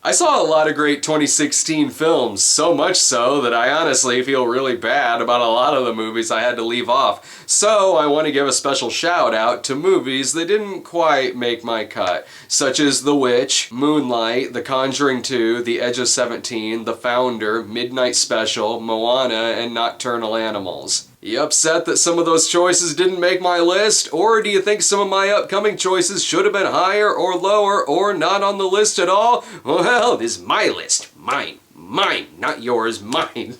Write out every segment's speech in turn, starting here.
I saw a lot of great 2016 films, so much so that I honestly feel really bad about a lot of the movies I had to leave off. So I want to give a special shout out to movies that didn't quite make my cut, such as The Witch, Moonlight, The Conjuring 2, The Edge of 17, The Founder, Midnight Special, Moana, and Nocturnal Animals. You upset that some of those choices didn't make my list? Or do you think some of my upcoming choices should have been higher or lower or not on the list at all? Well, this is my list. Mine, not yours, mine.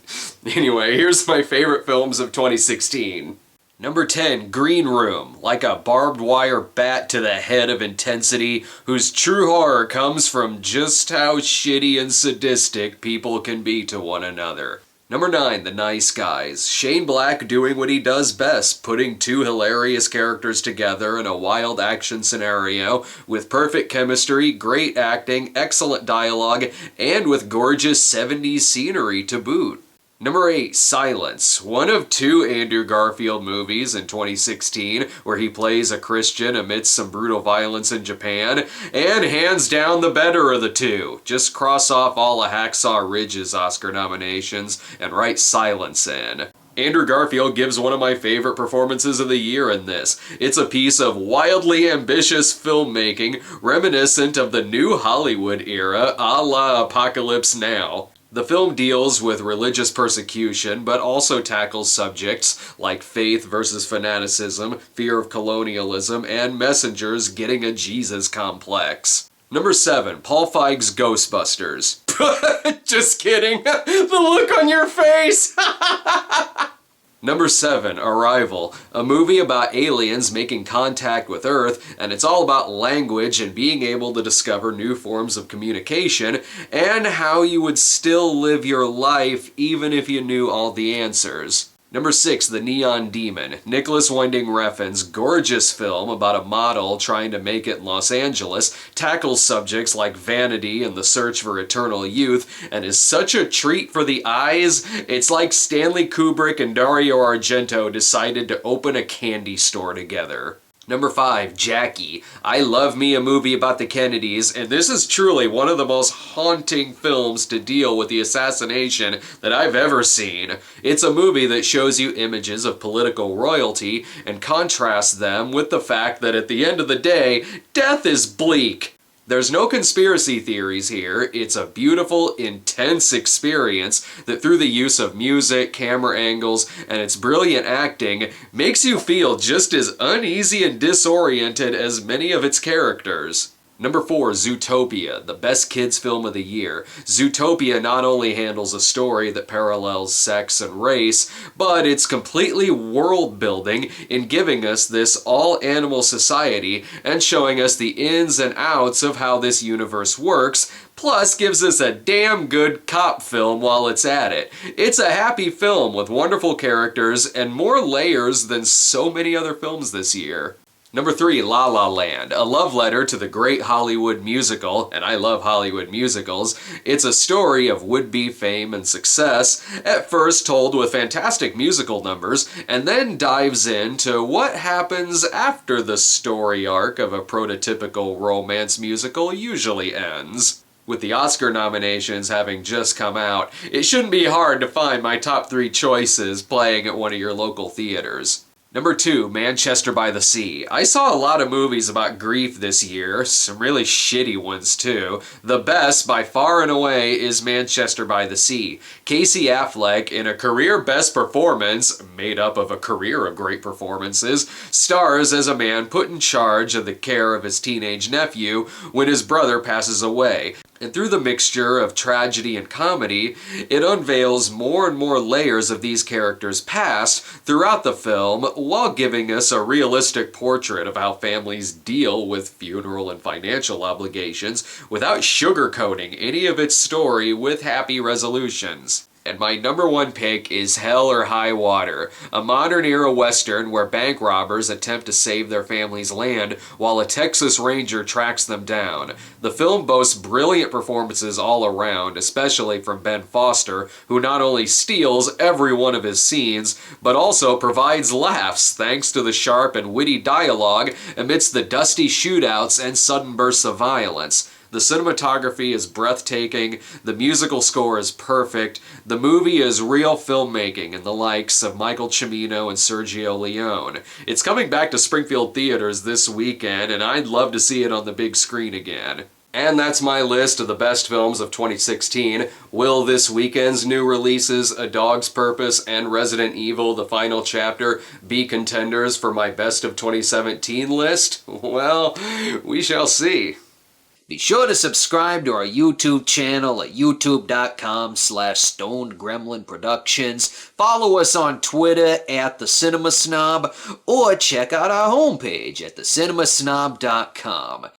Anyway, here's my favorite films of 2016. Number 10, Green Room, like a barbed wire bat to the head of intensity, whose true horror comes from just how shitty and sadistic people can be to one another. Number 9, The Nice Guys. Shane Black doing what he does best, putting two hilarious characters together in a wild action scenario with perfect chemistry, great acting, excellent dialogue, and with gorgeous 70s scenery to boot. Number 8, Silence, one of two Andrew Garfield movies in 2016 where he plays a Christian amidst some brutal violence in Japan, and hands down the better of the two. Just cross off all of Hacksaw Ridge's Oscar nominations and write Silence in. Andrew Garfield gives one of my favorite performances of the year in this. It's a piece of wildly ambitious filmmaking reminiscent of the new Hollywood era, a la Apocalypse Now. The film deals with religious persecution, but also tackles subjects like faith versus fanaticism, fear of colonialism, and messengers getting a Jesus complex. Number 7, Paul Feig's Ghostbusters. Just kidding. The look on your face. Number 7, Arrival, a movie about aliens making contact with Earth, and it's all about language and being able to discover new forms of communication, and how you would still live your life even if you knew all the answers. Number 6, The Neon Demon, Nicholas Winding Refn's gorgeous film about a model trying to make it in Los Angeles, tackles subjects like vanity and the search for eternal youth, and is such a treat for the eyes, it's like Stanley Kubrick and Dario Argento decided to open a candy store together. Number 5, Jackie. I love me a movie about the Kennedys, and this is truly one of the most haunting films to deal with the assassination that I've ever seen. It's a movie that shows you images of political royalty and contrasts them with the fact that at the end of the day, death is bleak. There's no conspiracy theories here. It's a beautiful, intense experience that through the use of music, camera angles, and its brilliant acting, makes you feel just as uneasy and disoriented as many of its characters. Number 4, Zootopia, the best kids film of the year. Zootopia not only handles a story that parallels sex and race, but it's completely world-building in giving us this all-animal society and showing us the ins and outs of how this universe works, plus gives us a damn good cop film while it's at it. It's a happy film with wonderful characters and more layers than so many other films this year. Number 3, La La Land, a love letter to the great Hollywood musical, and I love Hollywood musicals. It's a story of would-be fame and success, at first told with fantastic musical numbers, and then dives into what happens after the story arc of a prototypical romance musical usually ends. With the Oscar nominations having just come out, it shouldn't be hard to find my top 3 choices playing at one of your local theaters. Number 2, Manchester by the Sea. I saw a lot of movies about grief this year, some really shitty ones too. The best, by far and away, is Manchester by the Sea. Casey Affleck, in a career best performance, made up of a career of great performances, stars as a man put in charge of the care of his teenage nephew when his brother passes away. And through the mixture of tragedy and comedy, it unveils more and more layers of these characters' past throughout the film, while giving us a realistic portrait of how families deal with funeral and financial obligations without sugarcoating any of its story with happy resolutions. And my number 1 pick is Hell or High Water, a modern-era western where bank robbers attempt to save their family's land while a Texas Ranger tracks them down. The film boasts brilliant performances all around, especially from Ben Foster, who not only steals every one of his scenes, but also provides laughs thanks to the sharp and witty dialogue amidst the dusty shootouts and sudden bursts of violence. The cinematography is breathtaking, the musical score is perfect, the movie is real filmmaking and the likes of Michael Cimino and Sergio Leone. It's coming back to Springfield theaters this weekend, and I'd love to see it on the big screen again. And that's my list of the best films of 2016. Will this weekend's new releases, A Dog's Purpose and Resident Evil: The Final Chapter, be contenders for my best of 2017 list? Well, we shall see. Be sure to subscribe to our YouTube channel at youtube.com/StonedGremlinProductions. Follow us on Twitter at The Cinema Snob, or check out our homepage at thecinemasnob.com.